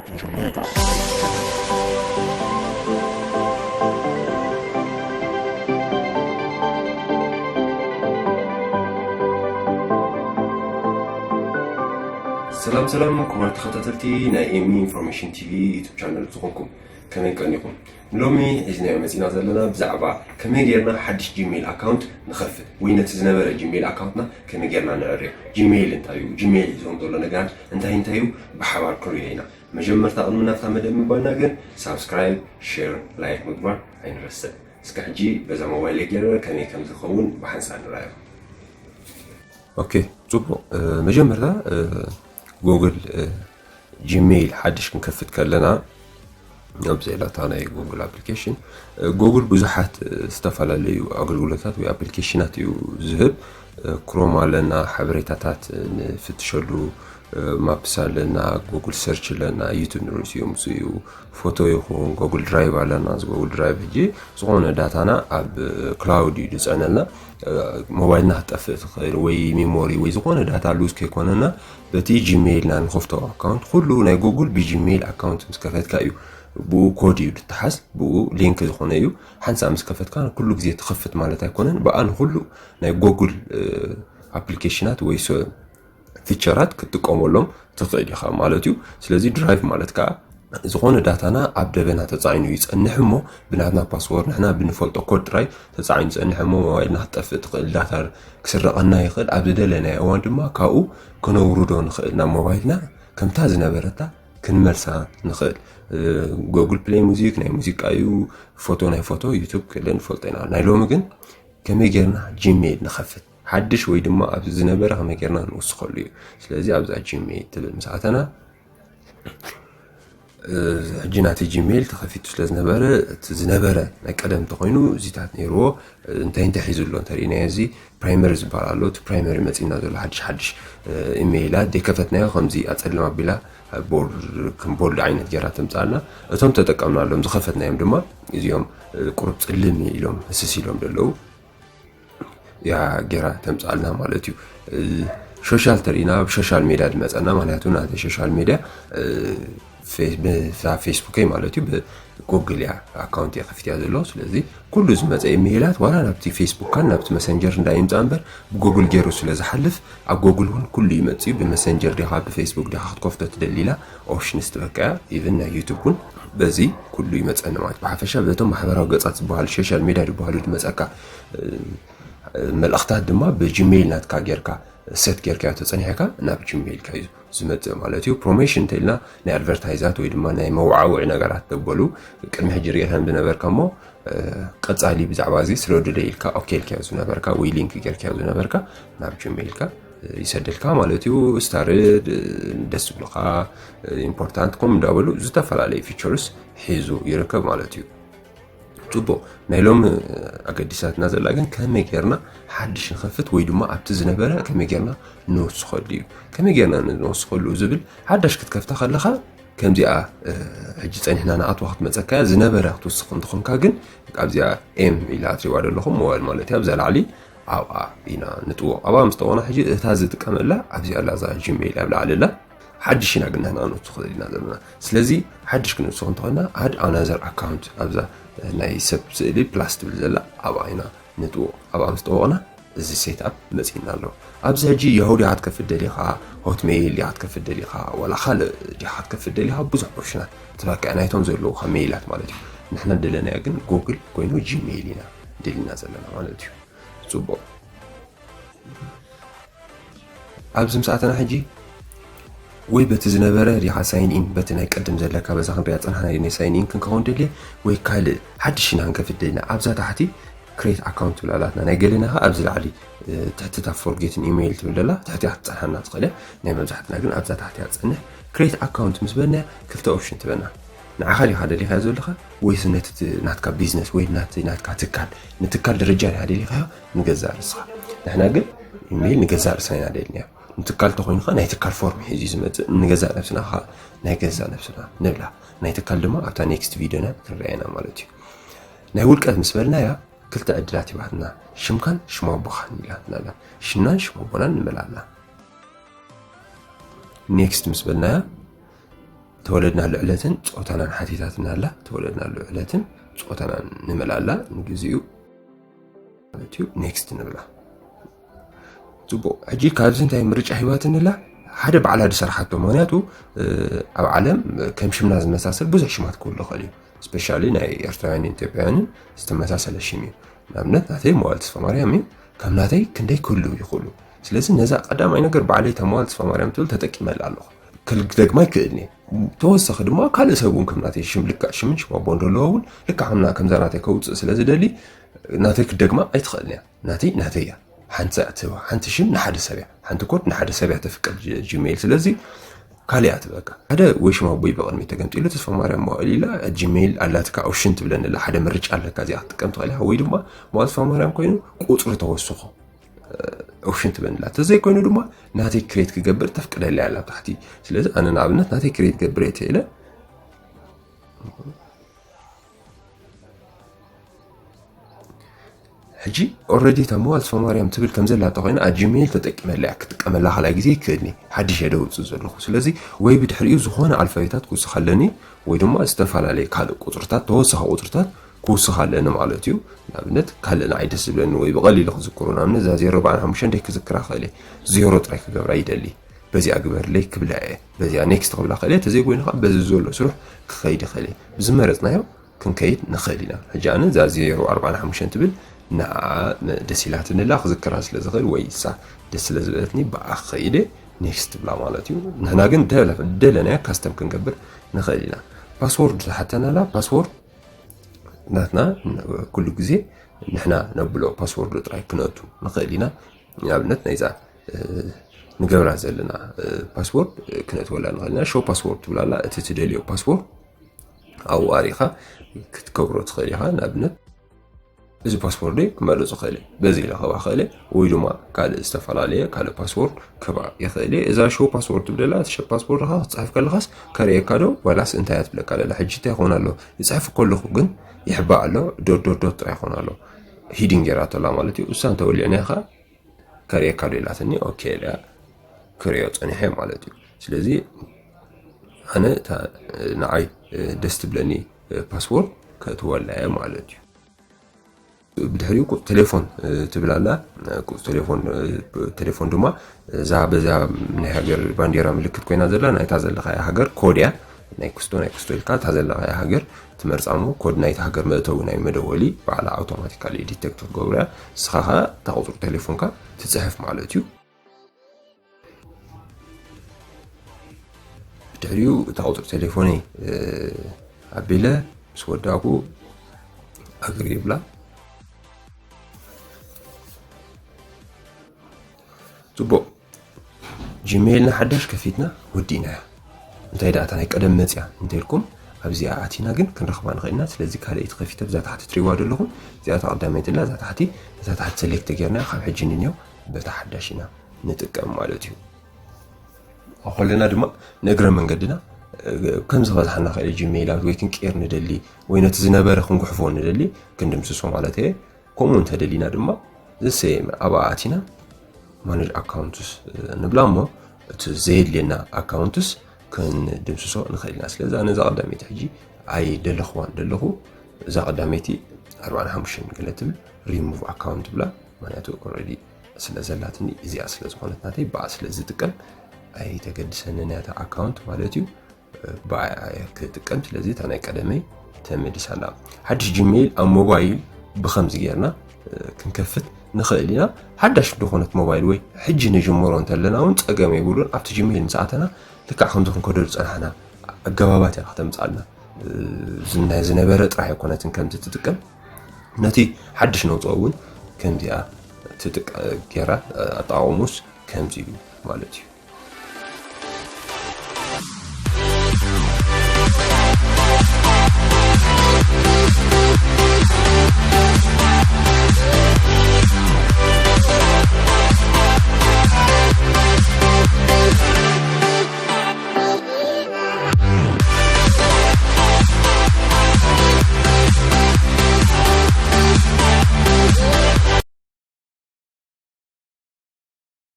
سلام كبار تخططتي نايمي انفورميشن تي في يوتيوب شانل زخونكم كمان كانيكم لومي إذن مزينا زلنا بزعبا كمان غيرنا حدش جيميل أكاونت نخفض وين تزنبر جيميل أكاونتنا كمان غيرنا نعرف جيميل انتايو جيميل زون دولا نجار انتايو بحوار كورينا مجمر تقلنا في مدى موبايلنا جن سبسكرايب شير لايك مكبر عين رسل سكحجي بزا موبايل غير كان كم زخون بحنسان رايو اوكي زوبو مجمر ده جوجل جيميل حدش كنكفت كلنا نبزيلاتنا جوجل ابلكيشن جوجل بزحات استفعل أغلقلتات وابلكيشنات يذهب كروما لنا حبريتات نفتشلو مابس لنا جوجل سيرش لنا يوتيوب نرسيوم سيو فوتو يخون جوجل درايف لنا جوجل درايف يجي صغونا داتانا اب كلاود يدزعنا موبايلنا تقفل خير وي ميموري وي زغونا داتا لوز كيكوننا بتي جيميل نخفتو اكونت كله نا جوجل بجيميل اكونت مسكفت كايو بو كود يتحس بو لينك زخونيو حنسا مسكفت كان كله جزي تخفت مالتا يكونن بقى كله نا جوجل ابلكيشنات وي سو فيتشرات كتقومولهم تقيل يخا مالتيو سلازي درايف مالتكا زغون داتانا عبدبنا تصاينو يصنحمو بناتنا باسورد نحنا بنفولطو كود درايف تصاين يصنحمو موبايلنا طفت تقيل داتا كسرقنا يخل عبددلنا اوان دما كاو كنورودو نخلنا موبايلنا كمتا زنبرتا كنمرسا نخل جوجل بلاي موزيك ناي موزيك ايو فوتو ناي فوتو يوتيوب كلن فولطينا ناي لوم كن كمي غيرنا جيميل نخفت حدش وي دما اب زنبره كما غيرنا نوسخلو سلازي ابزا جيميل تبل مساعتنا جيناتي جيميل تخفيت سلازنبره تزنبره ناي قدم تخوينو زيتات نيرو انت حيزلو ترينا يزي برايمرز بالالو برايمري متينا دول حدش ايميلات دي كفتنا خمزي اصلما بلا بورد كمبورد عينت جرات تمصالنا اتم تطقمنا لهم زخفتنا يم دما يزيوم قرب صلمي لهم اسسيلهم دلو يا جرا تمصالنا مالتيو سوشيال ترينا بسوشيال ميديا دمصنا معناتنا هذا سوشيال ميديا فيسبوك مالتيو بجوجل يا اكونت يا خفتي هذا سلازي كل زمص ايميلات ولا نبتي فيسبوك كان نبت ماسنجر እንዳይምጻንበር بجوجل جيرو سلاز حلف ا جوجل هون كل يمصي بماسنجر دي ها بفيسبوك دي ها تكفت دليلا اوبشن استبقى ايفن يوتيوب بزي كل يمصنا ማለት بحفشه بتم ማህበራዊ ገጻት በኋላ ሶሻል ሚዲያ በኋላ ድመጻካ መልእክታት ድማ በጂሜል ናትካ ጌርካ ሴት ጌርካ ተጸኒሕካ ናብ ጂሜል ካይዙ ዝመጽ ማለት እዩ ፕሮሞሽን ተልና ናይ አድቨርታይዛት ወይ ድማ ናይ መውዓውዕ ነገራት ተበሉ ቅድሚ ሕጂ ሪእታን ብነበርካሞ ቀጻሊ ብዛዕባ እዚ ስለደለይልካ ኦኬ ልካይዙ ነበርካ ወይ ሊንክ ጌርካ ያዙ ነበርካ ናብ ጂሜልካ ይሰደልካ ማለት እዩ ስታርድ ደስ ብልካ ኢምፖርታንት ኮም እንዳበሉ ዝተፈላለዩ ፊቸርስ ሒዙ ይርከብ ማለት እዩ ቱቦ ናይሎም አገዲሳትና ዘላገን ከመገርና ሓድሽ ንኸፍት ወይ ድማ ኣብቲ ዝነበረ ከመገርና ንወስኸሉ እዩ ከመገርና ንወስኸሉ ዝብል ሓድሽ ክትከፍታ ከለኻ ከምዚኣ ሕጂ ጸኒሕና ንኣት ወቅት መጸካ ዝነበረ ክትወስኽ እንትኾንካ ግን ኣብዚኣ ኤም ኢላ ትሪዋ ዘለኹም ሞባይል ማለት እዩ ኣብዛ ላዕሊ ኣብኣ ኢና ንጥዎ ኣብኣ ምስተኾና ሕጂ እታ ዝጥቀመላ ኣብዚኣ ላዛ ጂሜል ኣብ ላዕሊ ሓድሽ ኢና ግን ንሕና ንወስኽ ዘለና ዘለና ስለዚ ሓድሽ ክንወስኽ እንተኾና ኣድ ኣናዘር ኣካውንት ኣብዛ ናይ ሰብ ስእሊ ፕላስ ትብል ዘላ ኣብኣ ኢና ንጥዎ ኣብኣ ምስተኾና እዚ ሴት ኣፕ መጺና ኣሎ ኣብዚ ሕጂ የሁዲ ክትከፍት ደሊኻ ሆትሜይል ክትከፍት ደሊኻ ወላ ካልእ ክትከፍት ደሊኻ ብዙሕ ኦፕሽናት ተባቂዓ ናይቶም ዘለዉ ሜይላት ማለት እዩ ንሕና ደለናዮ ግን ጉግል ኮይኑ ጂሜይል ኢና ደሊና ዘለና ማለት እዩ ጽቡቕ ኣብዚ ሰዓትና ሕጂ ወይ በቲ ዝነበረ ዲኻ ሳይን ኢን በቲ ናይ ቀደም ዘለካ በዛ ክንሪያ ፀናሕና ናይ ሳይን ኢን ክንከውን ደልየ ወይ ካልእ ሓድሽ ኢና ክንከፍት ደሊና ኣብዛ ታሕቲ ክሬት ኣካውንት ብላላትና ናይ ገለናኻ ኣብዚ ላዕሊ ትሕቲታ ፎርጌትን ኢሜይል ትብል ዘላ ትሕቲያ ክትፀንሐና ትኽእለ ናይ መብዛሕትና ግን ኣብዛ ታሕቲያ ትፀንሕ ክሬት ኣካውንት ምስ በልና ክልተ ኦፕሽን ትበና ንዓኻ ዲኻ ደሊኻ ዘለኻ ወይስ ነቲ ናትካ ቢዝነስ ወይ ናትካ ትካል ንትካል ደረጃ ዲኻ ደሊኻዮ ንገዛእ ርስኻ ንሕና ግን ኢሜይል ንገዛእ ርስና ኢና ደልናዮ ንትካል ተኾይንኻ ናይ ትካል ፎርም ሒዙ ዝመጽእ ንገዛእ ነፍስና ናይ ገዛእ ነፍስና ንብላ ናይ ትካል ድማ ኣብታ ኔክስት ቪድዮና ክንርአና ማለት እዩ ናይ ውልቀት ምስ በልናያ ክልተ ዕድላት ይባህልና ሽምካን ሽሞ ኣቦኻን ይላትና ሽናን ሽሞ ኣቦናን ንበላልና ኔክስት ምስ በልናያ ተወለድና ልዕለትን ጾታናን ሓቲታትና ኣላ ተወለድና ልዕለትን ጾታናን ንመላላ ንግዚኡ ማለትዩ ኔክስት ንብላ ጽቡቕ ሕጂ ካብዚ እንታይ ምርጫ ህይወት ንላ ሓደ በዓል ሃዲ ሰርሓቶ ምክንያቱ ኣብ ዓለም ከም ሽምና ዝመሳሰል ብዙሕ ሽማት ክህሉ ይኽእል እዩ ስፔሻሊ ናይ ኤርትራውያንን ኢትዮጵያውያንን ዝተመሳሰለ ሽም እዩ ንኣብነት ናተይ መዋእል ተስፋ ማርያም እዩ ካብ ናተይ ክንደይ ክህሉ ይኽእሉ ስለዚ ነዛ ቀዳማይ ነገር ባዕለይ ተመዋእል ተስፋ ማርያም ትብል ተጠቂመላ ኣለኹ ክልግደግማ ይክእልኒ ተወሳኺ ድማ ካልእ ሰብ እውን ከም ናተይ ሽም ልክዕ ሽምን ሽም ኣቦ እንደለዎ እውን ልክዕ ከምዛ ናተይ ከውፅእ ስለ ዝደሊ ናተይ ክደግማ ኣይትኽእልን እያ ናተይ እያ ሓንቲ ሽም ንሓደ ሰብ እያ ሓንቲ ኮድ ንሓደ ሰብ እያ ተፍቅድ ጂሜይል ስለዚ ካልእ እያ ትበቃ ሓደ ወይ ሽም ኣቦይ ብቕድሚ ተገምጢሉ ተስፋ ማርያም መዋእል ኢላ ጂሜይል ኣላትካ ኦፕሽን ትብለንላ ሓደ ምርጫ ኣለካ እዚኣ ክትጥቀም ትኽእል ኢኻ ወይ ድማ መዋእል ተስፋ ማርያም ኮይኑ ቁፅሪ ተወስኾ ኦፕሽን ትብለንላ ተዘይ ኮይኑ ድማ ናተይ ክሬት ክገብር ተፍቅደላ ያላ ታሕቲ ስለዚ ኣነ ንኣብነት ናተይ ክሬት ገብር እየ ኢለ ሕጂ ኦልሬዲ ተመዋእል ተስፋ ማርያም ትብል ከም ዘላ ተኮይና ጂሜይል ተጠቂመላ ክትጥቀመላ ካልኣይ ግዜ ይክእልኒ ሓድሽ እየ ደውፅእ ዘለኹ ስለዚ ወይ ብድሕሪኡ ዝኾነ ኣልፋቤታት ክውስኽ ኣለኒ ወይ ድማ ዝተፈላለየ ካልእ ቁፅርታት ተወሳኺ ቁፅርታት ክውስኽ ኣለኒ ማለት እዩ ንኣብነት ካልእ ንዓይ ደስ ዝብለኒ ወይ ብቐሊሉ ክዝክሩ ንኣብነት እዛ 045 ደይ ክዝክራ ክእል እየ ዜሮ ጥራይ ክገብራ ይደሊ በዚኣ ግበርለይ ክብላ እየ በዚኣ ኔክስት ክብላ ክእል እየ ተዘይ ኮይኑ ከዓ በዚ ዘሎ ስሩሕ ክኸይድ ይኽእል እየ ብዝመረፅናዮ ክንከይድ ንኽእል ኢና ሕጂ ኣነ እዛ 045 ትብል ንዓ ደስ ኢላትንላ ክዝክራ ስለ ዝኽእል ወይ እሳ ደስ ስለ ዝበለትኒ ብኣ ክኸይደ ኔክስት ትብላ ማለት እዩ ንሕና ግን ደለናያ ካስተም ክንገብር ንኽእል ኢና ፓስወርድ ዝሓተናላ ፓስወርድ ናትና ኩሉ ግዜ ንሕና ነብሎ ፓስወርድ ጥራይ ክነቱ ንኽእል ኢና ንኣብነት ናይዛ ንገብራ ዘለና ፓስወርድ ክነትወላ ንኽእል ኢና ሾው ፓስወርድ ትብላላ እቲ ትደልዮ ፓስወርድ ኣብኡ ኣሪኻ ክትገብሮ ትኽእል ኢኻ ንኣብነት እዚ ፓስወርድ ክመርፅ ክእል በዚ ኢለ ክባ ክእል ወይ ድማ ካልእ ዝተፈላለየ ካልእ ፓስወርድ ክባ ይኽእል እዛ ሾው ፓስወርድ ትብለላ እቲ ሾው ፓስወርድ ካ ክትፅሕፍ ከለኻስ ከርእየካ ዶ ዋላስ እንታይ ትብለካ ኣላ ሕጂ እንታይ ይኾን ኣሎ ይፅሕፍ ከለኹ ግን ይሕባእ ኣሎ ዶት ጥራይ ይኾን ኣሎ ሂዲንግ ጌራቶላ ማለት እዩ እሳ እንተወሊዕና ኢኻ ከርእየካ ዶ ኢላትኒ ኦኬ ኢላ ክርእዮ ፀኒሐ ማለት እዩ ስለዚ ኣነ ንዓይ ደስ ትብለኒ ፓስወርድ ከትወላየ ማለት እዩ بدحريو تليفون تبلالا تليفون دوما بዛ من هاجر بانديرا ملكت كوينا زلا نايت زلخ يا هاجر كوديا نايكستو الكا تزلخ يا هاجر تمرصامو كود نايت هاجر متو ناي مدولي بعلا اوتوماتيكالي ديتكتور غوريا سخها تاوزر تليفونكا تتصحف مالتيو بدحريو تاوزر تليفوني ابيله سوداكو اغريبلا صبو جيميل نحدش كفيتنا ودينا انتي داتنا قدم مصيا انتيلكم ابزي اتينا ግን ክንረኽባ ንኽእልና ስለዚ ካልእት ከፊተ ብዛ ታሕቲ ትሪዋ ደለኹም እዚኣ ተቀዳመይትላ እዛ ታሕቲ ሰሌክት ጌርና ካብ ሕጂ ንኒው በታ ሓዳሽና ንጥቀም ማለት እዩ ኣኸለና ድማ ነግረ መንገድና ከም ዝኸዛሕና ኸእል ጂሜይላት ወይ ክንቀር ንደሊ ወይ ነቲ ዝነበረ ክንጉሕፎ ንደሊ ክንድምስሶ ማለት እየ ከምኡ እንተደሊና ድማ ዘሰየም ኣባኣቲና manage accounts نبلامو تزيدلنا accounts كن دمسسو نخلينا سلازا انا زا قداميتي حجي اي دلخوان دلخو زا قداميتي 45 قلتل ريموف account بلا معناته already سلازلاتني ازي اسلز معناتناتي با اسلز تقم اي تقدسننا تا account معناتيو با كتقم سلازي تانا قدامي تمدسالا حد جيميل او موبايل بخمس غيرنا كنكفت نخلينا حدش دخونت موبايل وي حجي نجمرو انتلنا ون صقم يقولون ابت جيميل ساعتنا لك خمسكم كودر صحنا اغبابات يا ختمصالنا زنبره طراي كونتن كم تتقم نتي حدش نو صوون كم ديا تتق غيرا اطاوموس كم زي مالتي